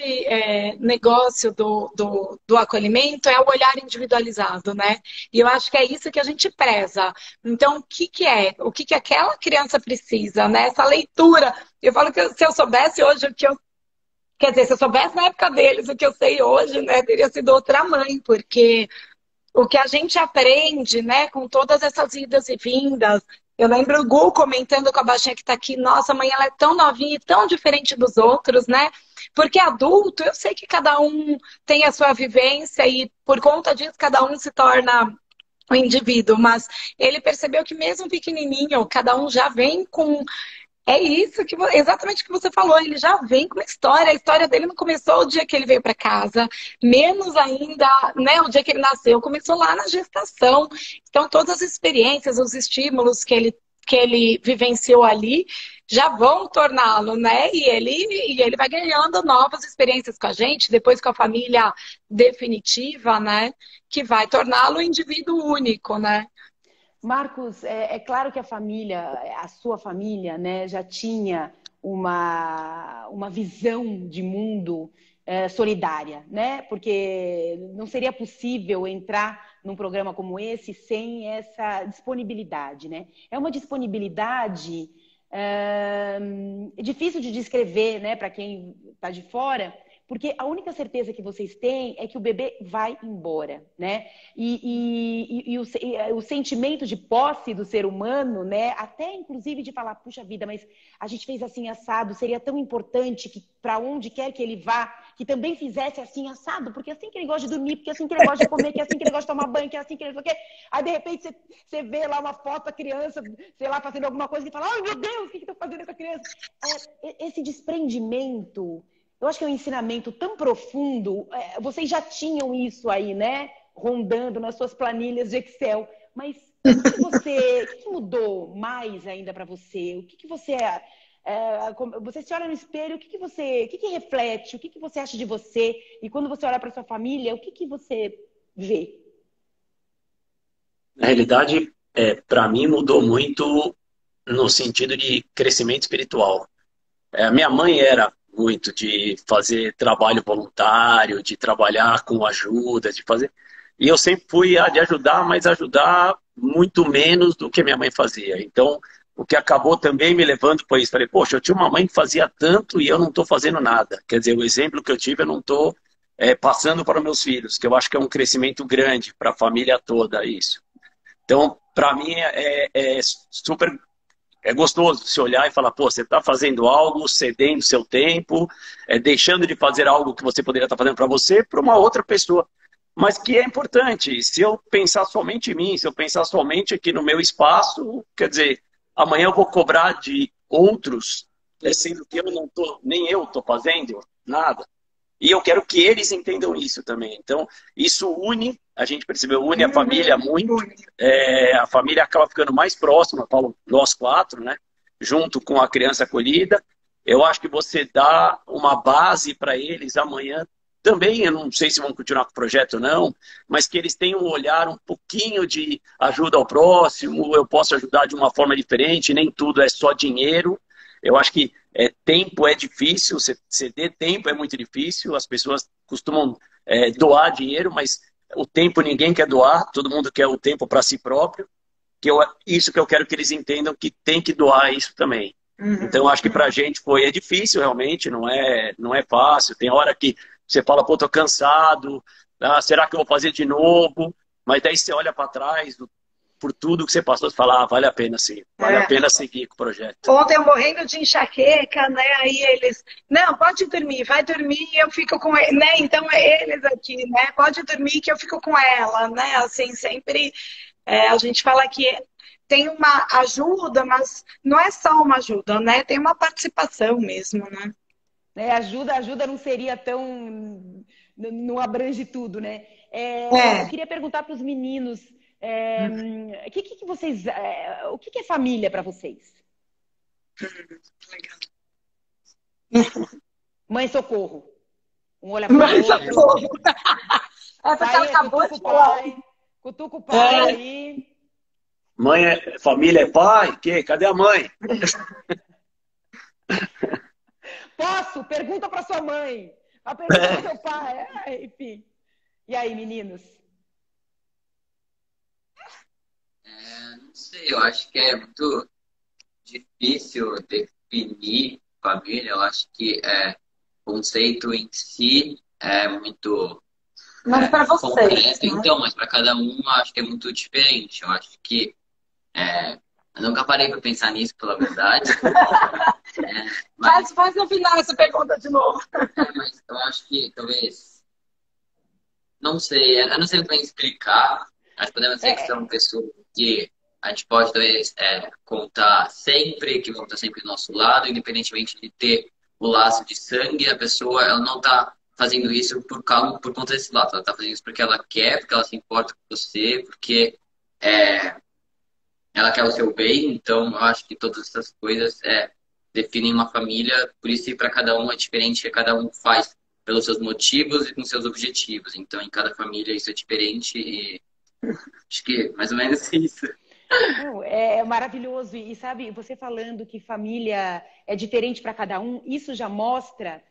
negócio do acolhimento é o olhar individualizado, né? E eu acho que é isso que a gente preza. Então, o que é? O que aquela criança precisa, né? Essa leitura. Eu falo que se eu soubesse hoje o que eu. Quer dizer, se eu soubesse na época deles o que eu sei hoje, né? Teria sido outra mãe, porque o que a gente aprende, né, com todas essas idas e vindas. Eu lembro o Gu comentando com a baixinha que tá aqui, nossa, mãe, ela é tão novinha e tão diferente dos outros, né? Porque adulto, eu sei que cada um tem a sua vivência e por conta disso cada um se torna um indivíduo, mas ele percebeu que mesmo pequenininho, cada um já vem com isso que exatamente o que você falou. Ele já vem com uma história. A história dele não começou o dia que ele veio para casa, menos ainda, né, o dia que ele nasceu. Começou lá na gestação. Então, todas as experiências, os estímulos que ele vivenciou ali já vão torná-lo, né? E ele vai ganhando novas experiências com a gente, depois com a família definitiva, né? Que vai torná-lo um indivíduo único, né? Marcos, é claro que a sua família, né, já tinha uma visão de mundo solidária, né? Porque não seria possível entrar num programa como esse sem essa disponibilidade, né? É uma disponibilidade difícil de descrever, né, para quem está de fora. Porque a única certeza que vocês têm é que o bebê vai embora, né? E o sentimento de posse do ser humano, né? Até inclusive de falar, puxa vida, mas a gente fez assim assado, seria tão importante que para onde quer que ele vá, que também fizesse assim assado, porque é assim que ele gosta de dormir, porque é assim que ele gosta de comer, que é assim que ele gosta de tomar banho, que é assim que ele não sei o quê. Aí de repente você vê lá uma foto da criança, sei lá, fazendo alguma coisa e fala, ai meu Deus, o que estão fazendo com a criança? Esse desprendimento. Eu acho que é um ensinamento tão profundo. Vocês já tinham isso aí, né? Rondando nas suas planilhas de Excel. Mas o que mudou mais ainda para você? O que você você se olha no espelho, o que reflete? O que você acha de você? E quando você olha para sua família, o que você vê? Na realidade, para mim mudou muito no sentido de crescimento espiritual. Minha mãe era muito de fazer trabalho voluntário, de trabalhar com ajuda, de fazer. E eu sempre fui de ajudar, mas ajudar muito menos do que minha mãe fazia. Então, o que acabou também me levando foi isso. Falei, poxa, eu tinha uma mãe que fazia tanto e eu não estou fazendo nada. Quer dizer, o exemplo que eu tive, eu não estou passando para os meus filhos, que eu acho que é um crescimento grande para a família toda isso. Então, para mim, super. É gostoso se olhar e falar, pô, você está fazendo algo, cedendo seu tempo, deixando de fazer algo que você poderia estar fazendo para você, para uma outra pessoa. Mas que é importante. Se eu pensar somente em mim, se eu pensar somente aqui no meu espaço, quer dizer, amanhã eu vou cobrar de outros, sendo que nem eu estou fazendo nada. E eu quero que eles entendam isso também. Então, isso une, a gente percebeu, une a família muito. A família acaba ficando mais próxima, Paulo, nós quatro, né? Junto com a criança acolhida. Eu acho que você dá uma base para eles amanhã também. Eu não sei se vão continuar com o projeto ou não, mas que eles tenham um olhar um pouquinho de ajuda ao próximo. Eu posso ajudar de uma forma diferente, nem tudo é só dinheiro. Eu acho que tempo é difícil, ceder tempo é muito difícil, as pessoas costumam doar dinheiro, mas o tempo ninguém quer doar, todo mundo quer o tempo para si próprio, isso que eu quero que eles entendam, que tem que doar isso também. Então, acho que para a gente é difícil realmente, não é fácil, tem hora que você fala, pô, tô cansado, será que eu vou fazer de novo? Mas daí você olha para trás, por tudo que você passou, você fala, vale a pena sim, vale a pena seguir com o projeto. Ontem eu morrendo de enxaqueca, né, aí eles, não, pode dormir, vai dormir e eu fico com ele, né, então eles aqui, né, pode dormir que eu fico com ela, né, assim, sempre a gente fala que tem uma ajuda, mas não é só uma ajuda, né? Tem uma participação mesmo, né? Ajuda não seria tão... Não abrange tudo, né? Eu É. queria perguntar para os meninos, que vocês... o que é família para vocês? Legal. Mãe, socorro. Um olha para o Mas, outro. socorro. É porque ela acabou de falar. Cutuca o pai aí. Mãe família é pai? Cadê a mãe? Posso? Pergunta para sua mãe. A pergunta para seu pai. Enfim. E aí, meninos? Não sei, eu acho que é muito difícil definir família. Eu acho que o conceito em si é muito Mas para vocês, concreto, né? então, mas para cada um eu acho que é muito diferente. Eu acho que eu nunca parei para pensar nisso, pela verdade. Faz no final essa pergunta de novo. Mas eu acho que talvez. Não sei, eu não sei muito bem explicar. Acho que podemos dizer que são pessoas que a gente pode talvez contar sempre, que vão estar sempre do nosso lado, independentemente de ter o laço de sangue, a pessoa ela não está fazendo isso por conta desse laço, ela está fazendo isso porque ela quer, porque ela se importa com você, porque ela quer o seu bem. Então eu acho que todas essas coisas definem uma família, por isso para cada um é diferente, cada um faz pelos seus motivos e com seus objetivos. Então, em cada família isso é diferente e acho que mais ou menos isso. É maravilhoso. E sabe, você falando que família é diferente para cada um, isso já mostra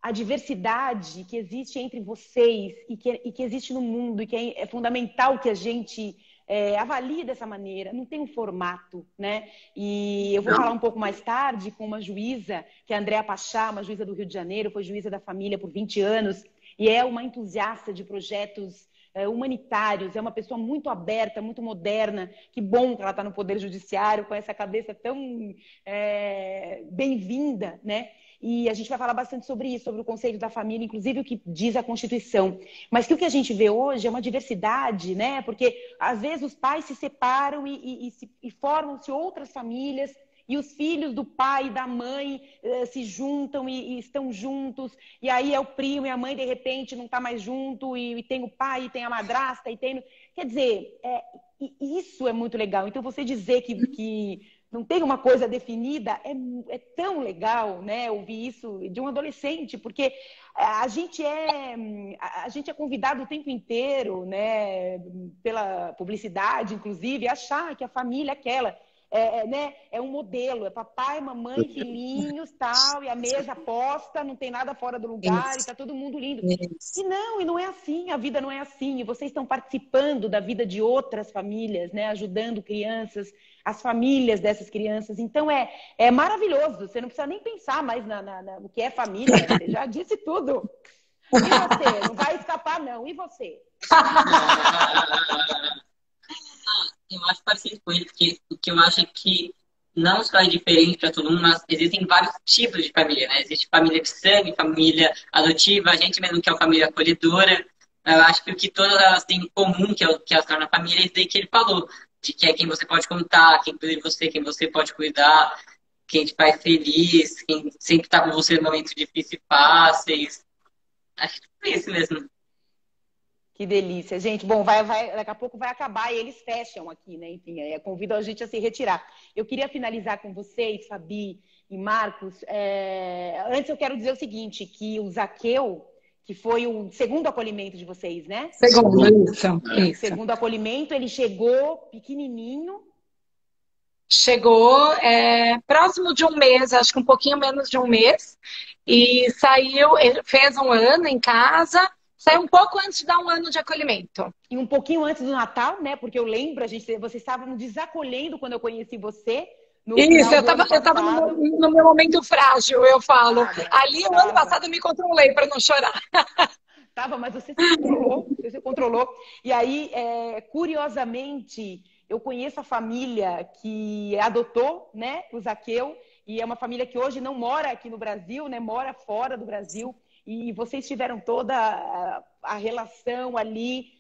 a diversidade que existe entre vocês e que existe no mundo e que é fundamental que a gente avalie dessa maneira. Não tem um formato, né? E eu vou falar um pouco mais tarde com uma juíza, que é a Andréa Pachá, uma juíza do Rio de Janeiro, foi juíza da família por 20 anos e é uma entusiasta de projetos humanitários, é uma pessoa muito aberta, muito moderna. Que bom que ela está no Poder Judiciário com essa cabeça tão bem-vinda, né? E a gente vai falar bastante sobre isso, sobre o conceito da família, inclusive o que diz a Constituição. Mas que o que a gente vê hoje é uma diversidade, né? Porque às vezes os pais se separam e formam-se outras famílias, e os filhos do pai e da mãe se juntam e estão juntos, e aí é o primo e a mãe de repente não está mais junto, e tem o pai, e tem a madrasta, e tem... Quer dizer, isso é muito legal. Então você dizer que não tem uma coisa definida, é tão legal, né, ouvir isso de um adolescente, porque a gente é convidado o tempo inteiro, né, pela publicidade, inclusive, a achar que a família é aquela. Né, é um modelo, é papai, mamãe, filhinhos, tal, e a mesa posta, não tem nada fora do lugar, e tá todo mundo lindo. E não é assim, a vida não é assim, e vocês estão participando da vida de outras famílias, né, ajudando crianças, as famílias dessas crianças. Então é maravilhoso, você não precisa nem pensar mais no que é família, você já disse tudo. E você? Não vai escapar, não. E você? Eu acho parecido com ele, porque o que eu acho é que não só é diferente para todo mundo, mas existem vários tipos de família, né? Existe família de sangue, família adotiva, a gente mesmo que é uma família acolhedora. Eu acho que o que todas elas têm em comum, que elas tornam a família, é isso daí que ele falou, de que é quem você pode contar, quem cuida de você, quem você pode cuidar, quem te faz feliz, quem sempre está com você em momentos difíceis e fáceis. Acho que é isso mesmo. Que delícia, gente. Bom, daqui a pouco vai acabar e eles fecham aqui, né? Enfim, convido a gente a se retirar. Eu queria finalizar com vocês, Fabi e Marcos. Antes eu quero dizer o seguinte, que o Zaqueu, que foi o segundo acolhimento de vocês, né? Isso. Segundo acolhimento, ele chegou pequenininho. Chegou próximo de um mês, acho que um pouquinho menos de um mês. E saiu, ele fez um ano em casa. Saiu um pouco antes de dar um ano de acolhimento. E um pouquinho antes do Natal, né? Porque eu lembro, vocês estavam desacolhendo quando eu conheci você. Isso, eu estava no meu momento frágil, eu falo. Ali, o ano passado, eu me controlei para não chorar. Tava, mas você se controlou. E aí, curiosamente, eu conheço a família que adotou, né, o Zaqueu, e é uma família que hoje não mora aqui no Brasil, né? Mora fora do Brasil. E vocês tiveram toda a relação ali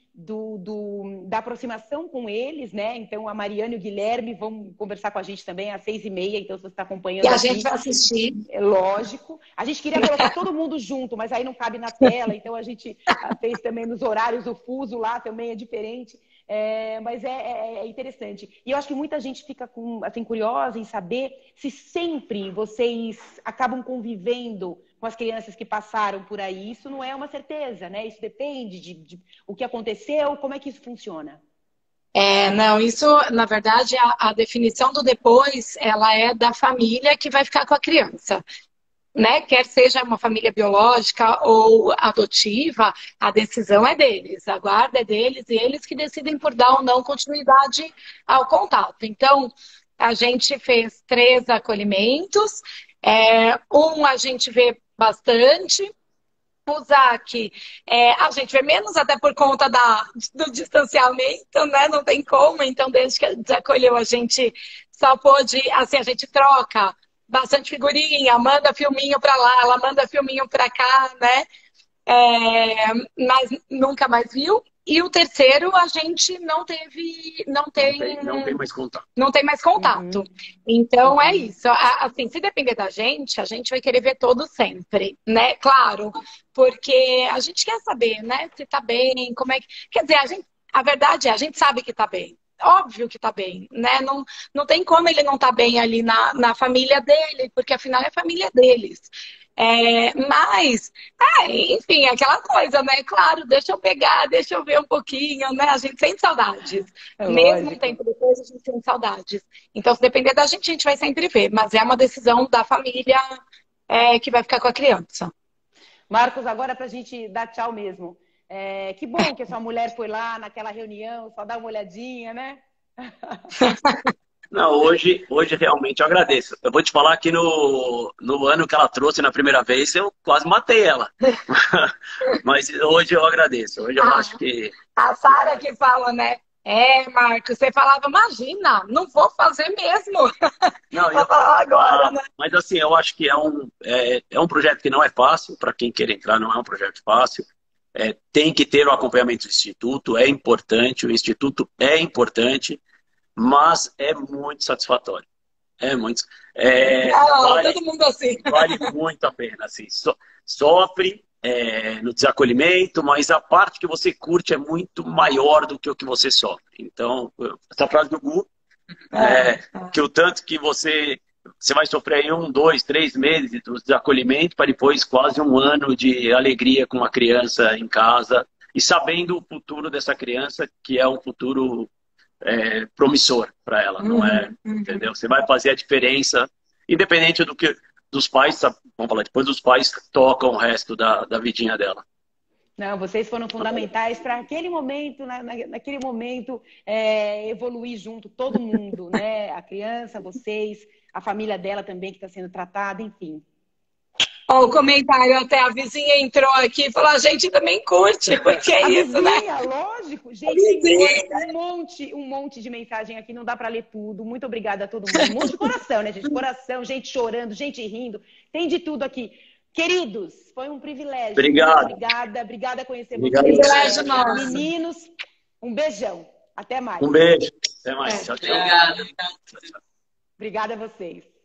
da aproximação com eles, né? Então, a Mariana e o Guilherme vão conversar com a gente também às 6h30, então, se você está acompanhando E a aqui, gente vai assistir. é lógico. A gente queria colocar todo mundo junto, mas aí não cabe na tela, então a gente fez também nos horários, o fuso lá também é diferente. Mas é interessante. E eu acho que muita gente fica assim, curiosa em saber se sempre vocês acabam convivendo com as crianças que passaram por aí. Isso não é uma certeza, né? Isso depende de o que aconteceu, como é que isso funciona. Não, isso, na verdade, a definição do depois, ela é da família que vai ficar com a criança. Né? Quer seja uma família biológica ou adotiva, a decisão é deles, a guarda é deles e eles que decidem por dar ou não continuidade ao contato. Então, a gente fez 3 acolhimentos, a gente vê bastante, o ZAC, a gente vê menos até por conta do distanciamento, né? Não tem como, então desde que desacolheu a gente só pôde, assim, a gente troca bastante figurinha, manda filminho pra lá, ela manda filminho pra cá, né? Mas nunca mais viu. E o terceiro, a gente não tem mais contato. Não tem mais contato. Então, é isso. Assim, se depender da gente, a gente vai querer ver todos sempre, né? Claro, porque a gente quer saber, né? Se tá bem, como é que... Quer dizer, a verdade é, a gente sabe que tá bem. Óbvio que tá bem, né? Não tem como ele não tá bem ali na família dele, porque afinal é a família deles. Mas, enfim, aquela coisa, né? Claro, deixa eu pegar, deixa eu ver um pouquinho, né? A gente sente saudades. Mesmo um tempo depois, a gente sente saudades. Então, se depender da gente, a gente vai sempre ver. Mas é uma decisão da família que vai ficar com a criança. Marcos, agora pra gente dar tchau mesmo. Que bom que a sua mulher foi lá naquela reunião, só dar uma olhadinha, né? Não, hoje realmente eu agradeço. Eu vou te falar que no ano que ela trouxe na primeira vez, eu quase matei ela. Mas hoje eu agradeço. Hoje eu acho que... A Sara que fala, né? Marcos, você falava, imagina, não vou fazer mesmo. Não, eu falar agora, né? Mas assim, eu acho que é um projeto que não é fácil. Para quem quer entrar, não é um projeto fácil. Tem que ter o acompanhamento do Instituto, é importante, o Instituto é importante, mas é muito satisfatório. Todo mundo assim. Vale muito a pena. Assim, sofre no desacolhimento, mas a parte que você curte é muito maior do que o que você sofre. Então, essa frase do Gu, que o tanto que você vai sofrer aí 1, 2, 3 meses do desacolhimento para depois quase 1 ano de alegria com uma criança em casa e sabendo o futuro dessa criança, que é um futuro promissor para ela, não é? Entendeu? Você vai fazer a diferença, independente do que dos pais, vamos falar depois, dos pais tocam o resto da vidinha dela. Não, vocês foram fundamentais para aquele momento, naquele momento, evoluir junto, todo mundo, né? A criança, vocês, a família dela também que está sendo tratada, enfim. O comentário até, a vizinha entrou aqui e falou, a gente também curte, porque é isso, vizinha, né? Lógico. Gente, tem um monte de mensagem aqui, não dá para ler tudo. Muito obrigada a todo mundo. Um monte de coração, né, gente? Coração, gente chorando, gente rindo. Tem de tudo aqui. Queridos, foi um privilégio. Obrigado. Obrigada a conhecer vocês. Privilégio nosso. Meninos, um beijão. Até mais. Um beijo. Até mais. Tchau, tchau. Obrigado. Obrigada a vocês.